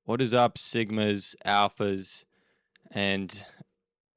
What is up, Sigmas, Alphas, and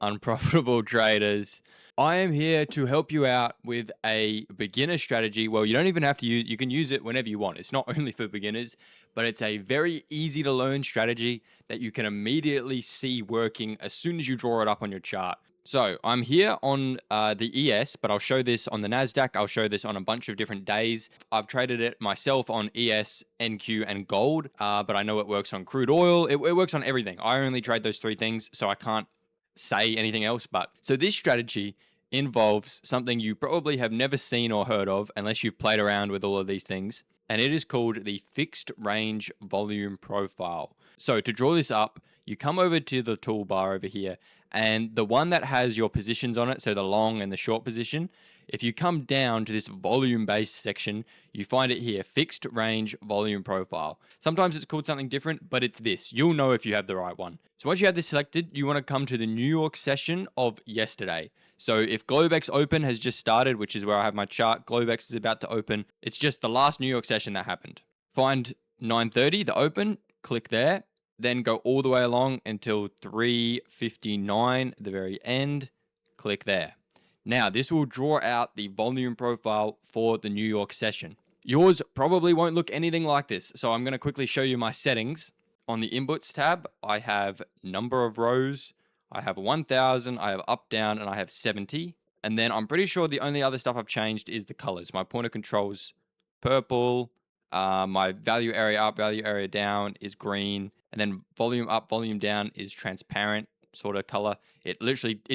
unprofitable traders? I am here to help you out with a beginner strategy. Well, you don't even have to use, you can use it whenever you want. It's not only for beginners, but it's a very easy to learn strategy that you can immediately see working as soon as you draw it up on your chart. So I'm here on the ES, but I'll show this on the NASDAQ. I'll show this on a bunch of different days. I've traded it myself on ES, NQ, and gold, but I know it works on crude oil. It works on everything. I only trade those three things, so I can't say anything else. But so this strategy involves something you probably have never seen or heard of unless you've played around with all of these things, and it is called the fixed range volume profile. So to draw this up, you come over to the toolbar over here, and the one that has your positions on it, so the long and the short position, if you come down to this volume based section, you find it here, fixed range volume profile. Sometimes it's called something different, but it's this. You'll know if you have the right one. So once you have this selected, you want to come to the New York session of yesterday. So if Globex Open has just started, which is where I have my chart, Globex is about to open. It's just the last New York session that happened. Find 9:30, the open, click there, then go all the way along until 3:59, the very end, click there. Now, this will draw out the volume profile for the New York session. Yours probably won't look anything like this, so I'm going to quickly show you my settings. On the inputs tab, I have number of rows, I have 1000, I have up, down, and I have 70. And then I'm pretty sure the only other stuff I've changed is the colors. My pointer controls purple, my value area up, value area down is green, and then volume up, volume down is transparent sort of color. It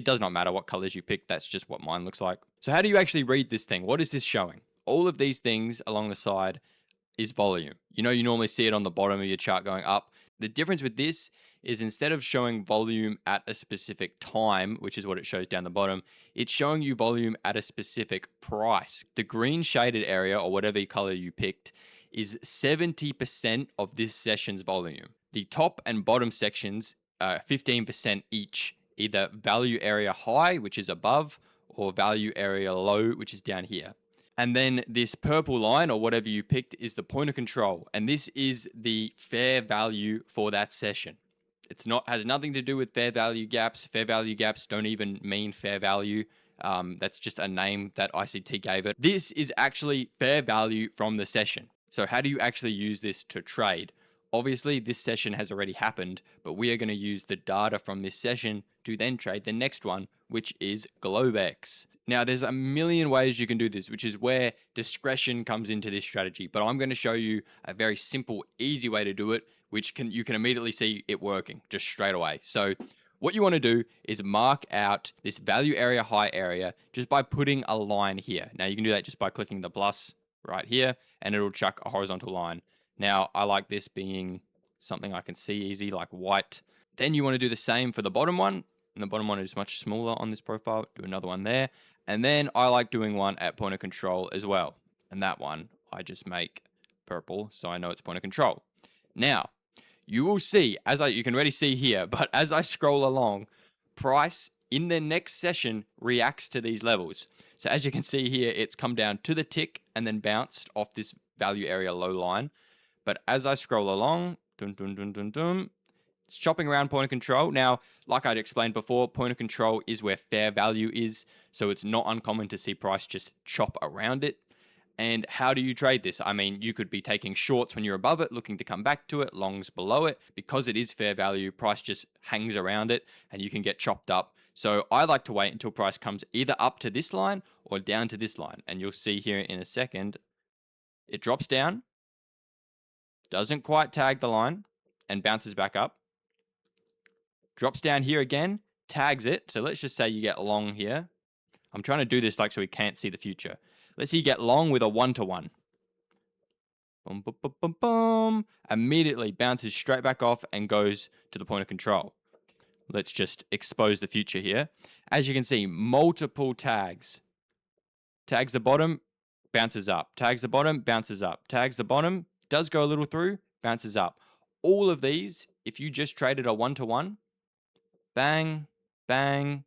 does not matter what colors you pick. That's just what mine looks like. So how do you actually read this thing? What is this showing? All of these things along the side is volume. You normally see it on the bottom of your chart going up. The difference with this is instead of showing volume at a specific time, which is what it shows down the bottom, it's showing you volume at a specific price. The green shaded area, or whatever color you picked, is 70% of this session's volume. The top and bottom sections, 15% each, either value area high, which is above, or value area low, which is down here. And then this purple line, or whatever you picked, is the pointer control. And this is the fair value for that session. Has nothing to do with fair value gaps. Fair value gaps don't even mean fair value. That's just a name that ICT gave it. This is actually fair value from the session. So how do you actually use this to trade? Obviously, this session has already happened, but we are going to use the data from this session to then trade the next one, which is Globex. Now, there's a million ways you can do this, which is where discretion comes into this strategy. But I'm going to show you a very simple, easy way to do it, which you can immediately see it working just straight away. So what you want to do is mark out this value area, high area, just by putting a line here. Now, you can do that just by clicking the plus right here, and it'll chuck a horizontal line. Now, I like this being something I can see easy, like white. Then you want to do the same for the bottom one. And the bottom one is much smaller on this profile. Do another one there. And then I like doing one at point of control as well. And that one, I just make purple so I know it's point of control. Now, you will see, you can already see here, but as I scroll along, price in the next session reacts to these levels. So as you can see here, it's come down to the tick and then bounced off this value area low line. But as I scroll along, it's chopping around point of control. Now, like I'd explained before, point of control is where fair value is. So it's not uncommon to see price just chop around it. And how do you trade this? I mean, you could be taking shorts when you're above it, looking to come back to it, longs below it. Because it is fair value, price just hangs around it and you can get chopped up. So I like to wait until price comes either up to this line or down to this line. And you'll see here in a second, it drops down, doesn't quite tag the line, and bounces back up. Drops down here again, tags it. So let's just say you get long here. I'm trying to do this so we can't see the future. Let's say you get long with a 1-to-1. Boom, boom, boom, boom, boom. Immediately bounces straight back off and goes to the point of control. Let's just expose the future here. As you can see, multiple tags. Tags the bottom, bounces up. Tags the bottom, bounces up. Tags the bottom, does go a little through, bounces up. All of these, if you just traded a 1-to-1, bang, bang,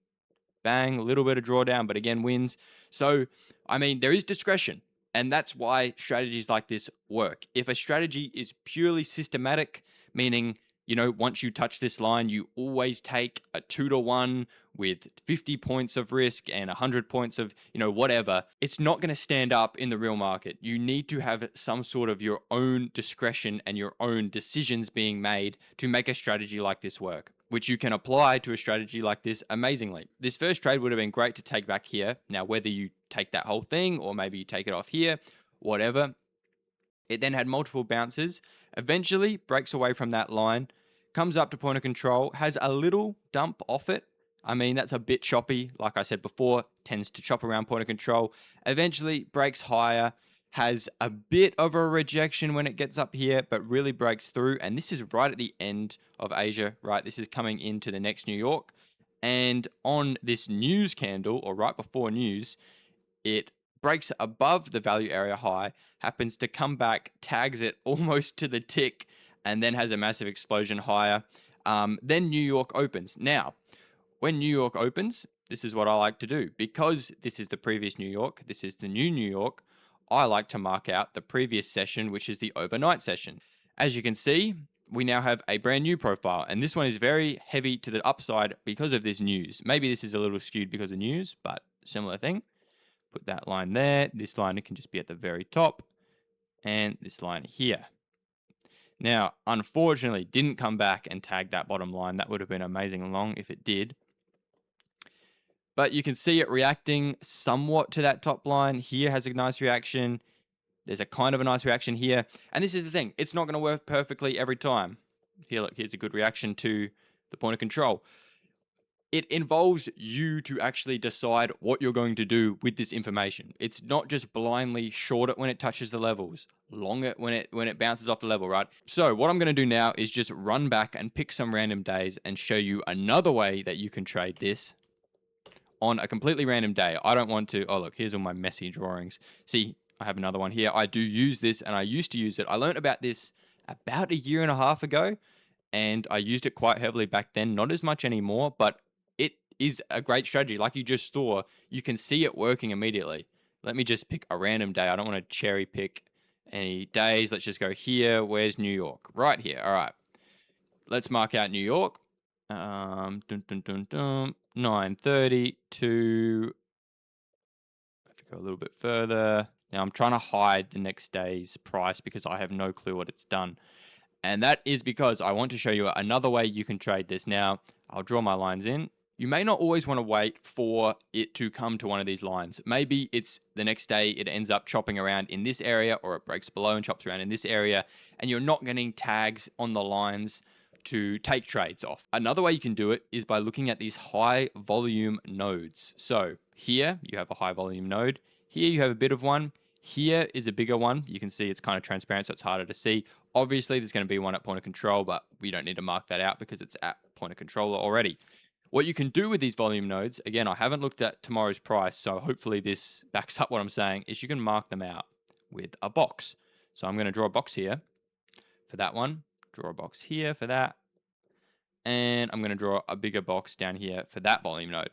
bang, a little bit of drawdown, but again wins. So, I mean, there is discretion, and that's why strategies like this work. If a strategy is purely systematic, meaning once you touch this line, you always take a 2-to-1 with 50 points of risk and 100 points of, whatever. It's not going to stand up in the real market. You need to have some sort of your own discretion and your own decisions being made to make a strategy like this work, which you can apply to a strategy like this amazingly. This first trade would have been great to take back here. Now, whether you take that whole thing or maybe you take it off here, whatever. It then had multiple bounces, eventually breaks away from that line, comes up to point of control, has a little dump off it. I mean, that's a bit choppy. Like I said before, tends to chop around point of control. Eventually breaks higher, has a bit of a rejection when it gets up here, but really breaks through. And this is right at the end of Asia, right? This is coming into the next New York. And on this news candle, or right before news, it breaks above the value area high, happens to come back, tags it almost to the tick, and then has a massive explosion higher. Then New York opens. Now, when New York opens, this is what I like to do. Because this is the previous New York, this is the new New York, I like to mark out the previous session, which is the overnight session. As you can see, we now have a brand new profile, and this one is very heavy to the upside because of this news. Maybe this is a little skewed because of news, but similar thing. Put that line there. This line can just be at the very top. And this line here. Now, unfortunately, didn't come back and tag that bottom line. That would have been amazing long if it did. But you can see it reacting somewhat to that top line. Here has a nice reaction. There's a kind of a nice reaction here. And this is the thing. It's not going to work perfectly every time. Here, look, here's a good reaction to the point of control. It involves you to actually decide what you're going to do with this information. It's not just blindly short it when it touches the levels, long it when it bounces off the level, right? So what I'm going to do now is just run back and pick some random days and show you another way that you can trade this on a completely random day. I don't want to, oh look, here's all my messy drawings. See, I have another one here. I do use this and I used to use it. I learned about this about 1.5 years ago and I used it quite heavily back then, not as much anymore, but it is a great strategy. Like you just saw, you can see it working immediately. Let me just pick a random day. I don't want to cherry pick any days. Let's just go here. Where's New York? Right here. All right. Let's mark out New York. 9:30 to, I have to go a little bit further. Now I'm trying to hide the next day's price because I have no clue what it's done. And that is because I want to show you another way you can trade this. Now, I'll draw my lines in. You may not always want to wait for it to come to one of these lines. Maybe it's the next day it ends up chopping around in this area, or it breaks below and chops around in this area, and you're not getting tags on the lines to take trades off. Another way you can do it is by looking at these high volume nodes. So here you have a high volume node. Here you have a bit of one. Here is a bigger one. You can see it's kind of transparent, so it's harder to see. Obviously, there's going to be one at point of control, but we don't need to mark that out because it's at point of control already. What you can do with these volume nodes, again, I haven't looked at tomorrow's price, so hopefully this backs up what I'm saying, is you can mark them out with a box. So I'm going to draw a box here for that one, draw a box here for that, and I'm going to draw a bigger box down here for that volume node.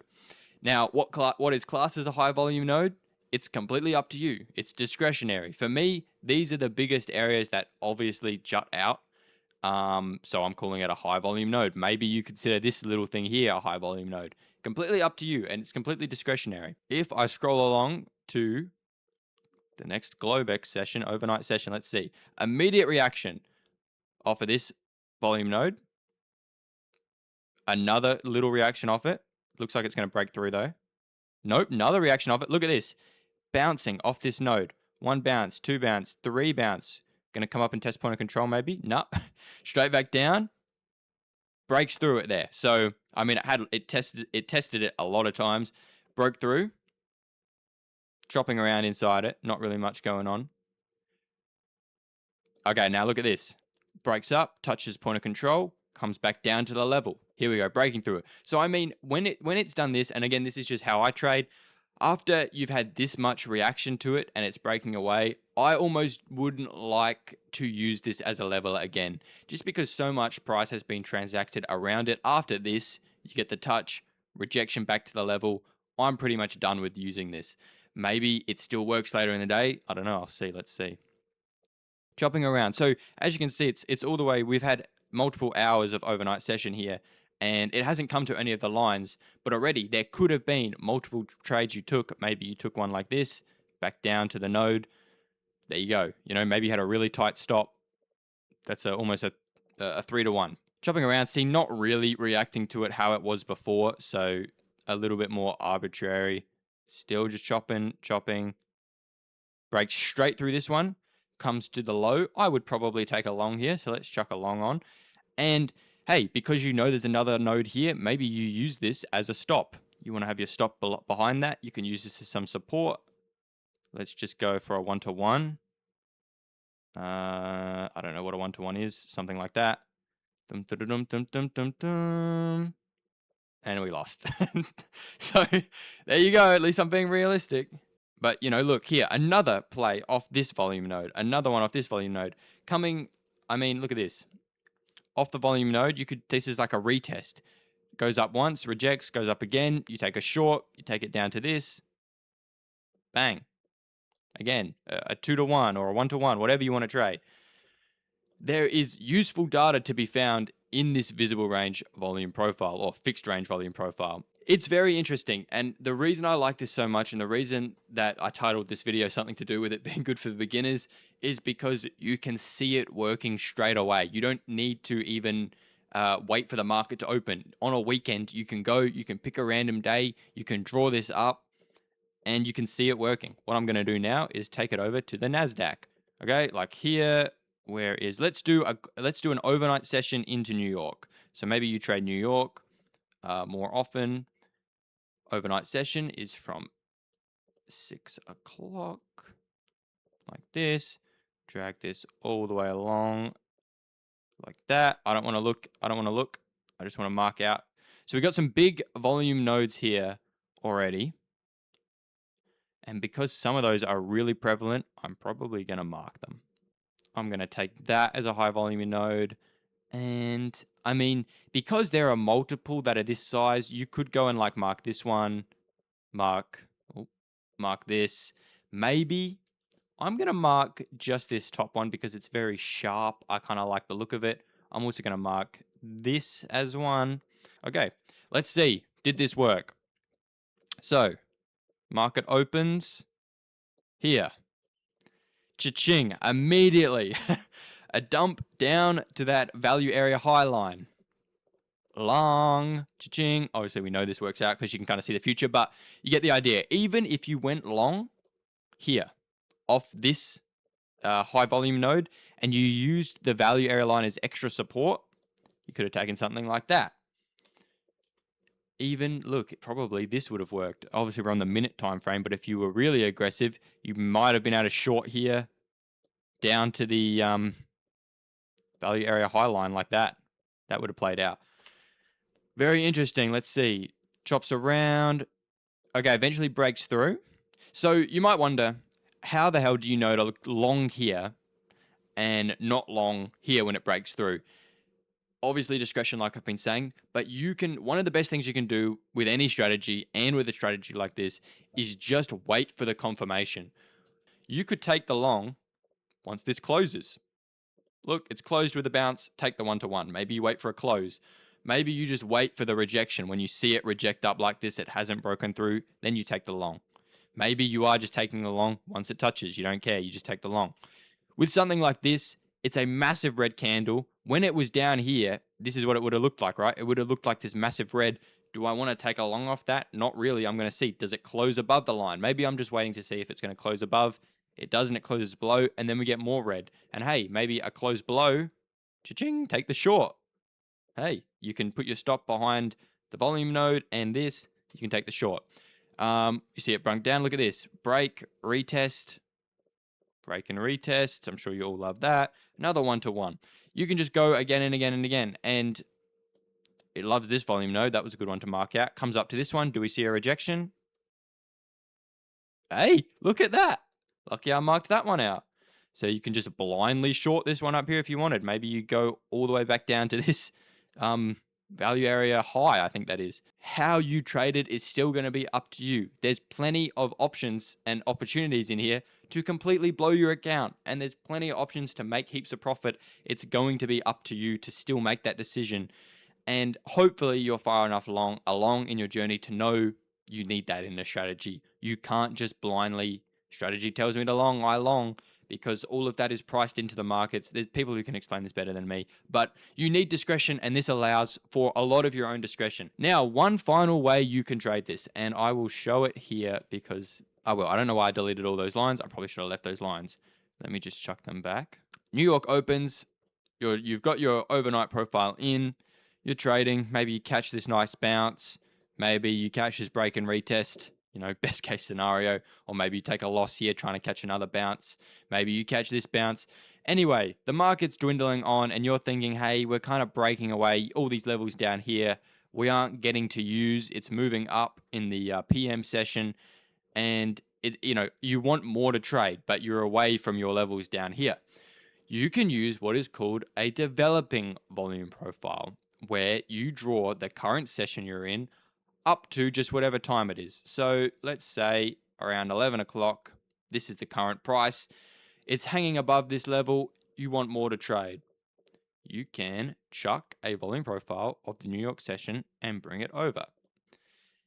Now, what is classed as a high volume node? It's completely up to you. It's discretionary. For me, these are the biggest areas that obviously jut out. So I'm calling it a high volume node. Maybe you consider this little thing here a high volume node. Completely up to you, and it's completely discretionary. If I scroll along to the next Globex session, overnight session, let's see. Immediate reaction off of this volume node. Another little reaction off it. Looks like it's going to break through though. Nope, another reaction off it. Look at this. Bouncing off this node. 1 bounce, 2 bounce, 3 bounce. Going to come up and test point of control maybe? Nope. Straight back down. Breaks through it there. So, I mean, it tested it a lot of times. Broke through. Chopping around inside it. Not really much going on. Okay, now look at this. Breaks up, touches point of control, comes back down to the level. Here we go, breaking through it. So, I mean, when it's done this, and again, this is just how I trade, after you've had this much reaction to it and it's breaking away, I almost wouldn't like to use this as a level again, just because so much price has been transacted around it. After this, you get the touch, rejection back to the level. I'm pretty much done with using this. Maybe it still works later in the day. I don't know. I'll see. Let's see. Chopping around. So as you can see, it's all the way. We've had multiple hours of overnight session here, and it hasn't come to any of the lines, but already there could have been multiple trades you took. Maybe you took one like this, back down to the node. There you go. You know, maybe you had a really tight stop. That's almost a 3-to-1. Chopping around, see, not really reacting to it how it was before, so a little bit more arbitrary. Still just chopping. Breaks straight through this one, comes to the low. I would probably take a long here, so let's chuck a long on. And hey, because you know there's another node here, maybe you use this as a stop. You want to have your stop behind that. You can use this as some support. Let's just go for a 1-to-1. I don't know what a 1-to-1 is. Something like that. Dum, dum, dum, dum, dum, dum, dum. And we lost. So there you go. At least I'm being realistic. But, you know, look here. Another play off this volume node. Another one off this volume node. Coming, I mean, look at this. Off the volume node, this is like a retest. Goes up once, rejects, goes up again. You take a short. You take it down to this. Bang. Again, a 2-to-1 or a 1-to-1, whatever you want to trade. There is useful data to be found in this visible range volume profile or fixed range volume profile. It's very interesting, and the reason I like this so much and the reason that I titled this video something to do with it being good for the beginners is because you can see it working straight away. You don't need to even wait for the market to open. On a weekend, you can go, you can pick a random day, you can draw this up, and you can see it working. What I'm going to do now is take it over to the NASDAQ. Okay, like here, let's do an overnight session into New York. So maybe you trade New York more often. Overnight session is from 6 o'clock, like this. Drag this all the way along, like that. I don't want to look. I just want to mark out. So we got some big volume nodes here already. And because some of those are really prevalent, I'm probably going to mark them. I'm going to take that as a high volume node. And I mean, because there are multiple that are this size, you could go and like mark this one, mark this. Maybe I'm going to mark just this top one because it's very sharp. I kind of like the look of it. I'm also going to mark this as one. Okay, let's see. Did this work? So, market opens here. Cha-ching, immediately. A dump down to that value area high line. Long, cha-ching. Obviously, we know this works out because you can kind of see the future, but you get the idea. Even if you went long here off this high volume node and you used the value area line as extra support, you could have taken something like that. Even, look, probably this would have worked. Obviously, we're on the minute time frame, but if you were really aggressive, you might have been able to short here down to the value area high line like that. That would have played out. Very interesting. Let's see. Chops around. Okay, eventually breaks through. So you might wonder, how the hell do you know to look long here and not long here when it breaks through? Obviously discretion, like I've been saying, but one of the best things you can do with any strategy and with a strategy like this is just wait for the confirmation. You could take the long once this closes. Look, it's closed with a bounce, take the 1-to-1. Maybe you wait for a close. Maybe you just wait for the rejection. When you see it reject up like this, it hasn't broken through, then you take the long. Maybe you are just taking the long once it touches. You don't care, you just take the long. With something like this, it's a massive red candle. When it was down here, this is what it would have looked like, right? It would have looked like this massive red. Do I want to take a long off that? Not really. I'm going to see, does it close above the line? Maybe I'm just waiting to see if it's going to close above. It doesn't, it closes below, and then we get more red. And hey, maybe a close below, cha-ching, take the short. Hey, you can put your stop behind the volume node and this, you can take the short. You see it brung down, look at this. Break, retest, break and retest. I'm sure you all love that. Another 1-to-1. You can just go again and again and again. And it loves this volume node. That was a good one to mark out. Comes up to this one. Do we see a rejection? Hey, look at that. Lucky I marked that one out. So you can just blindly short this one up here if you wanted. Maybe you go all the way back down to this value area high, I think that is. How you trade it is still going to be up to you. There's plenty of options and opportunities in here to completely blow your account, and there's plenty of options to make heaps of profit. It's going to be up to you to still make that decision. And hopefully you're far enough along in your journey to know you need that in a strategy. You can't just blindly, strategy tells me to long, I long, because all of that is priced into the markets. There's people who can explain this better than me, but you need discretion, and this allows for a lot of your own discretion. Now, one final way you can trade this, and I will show it here because I don't know why I deleted all those lines. I probably should have left those lines. Let me just chuck them back. New York opens. You've got your overnight profile in. You're trading. Maybe you catch this nice bounce. Maybe you catch this break and retest, best case scenario. Or maybe you take a loss here trying to catch another bounce. Maybe you catch this bounce. Anyway, the market's dwindling on and you're thinking, hey, we're kind of breaking away all these levels down here. We aren't getting to use. It's moving up in the PM session. And, you want more to trade, but you're away from your levels down here. You can use what is called a developing volume profile, where you draw the current session you're in up to just whatever time it is. So let's say around 11 o'clock, this is the current price. It's hanging above this level. You want more to trade. You can chuck a volume profile of the New York session and bring it over.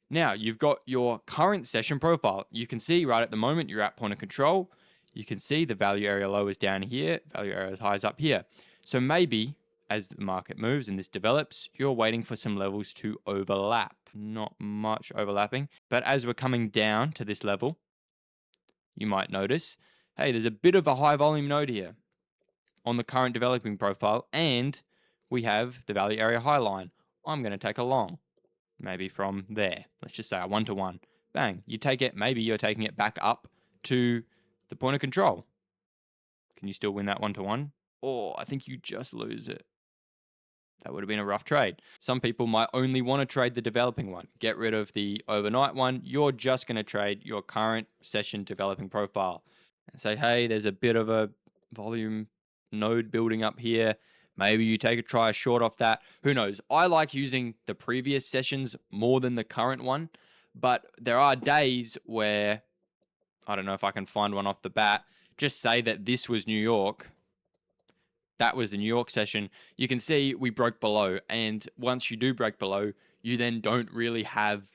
Now you've got your current session profile. You can see right at the moment you're at point of control. You can see the value area low is down here, value area high is up here. So maybe as the market moves and this develops, you're waiting for some levels to overlap. Not much overlapping, but as we're coming down to this level, you might notice, hey, there's a bit of a high volume node here on the current developing profile, and we have the value area high line. I'm going to take a long, maybe from there. Let's just say a 1-to-1. Bang, you take it, maybe you're taking it back up to the point of control. Can you still win that 1-to-1? Or I think you just lose it. That would have been a rough trade. Some people might only want to trade the developing one. Get rid of the overnight one. You're just going to trade your current session developing profile. And say, hey, there's a bit of a volume node building up here. Maybe you try a short off that. Who knows? I like using the previous sessions more than the current one. But there are days where, I don't know if I can find one off the bat. Just say that this was New York. That was the New York session. You can see we broke below. And once you do break below, you then don't really have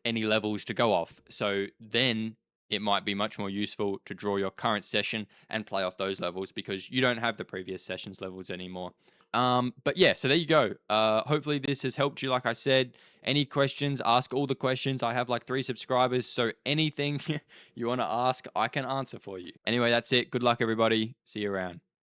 any levels to go off. So then it might be much more useful to draw your current session and play off those levels because you don't have the previous session's levels anymore. But yeah, so there you go. Hopefully this has helped you. Like I said, any questions, ask all the questions. I have like 3 subscribers, so anything you want to ask, I can answer for you. Anyway, that's it. Good luck, everybody. See you around.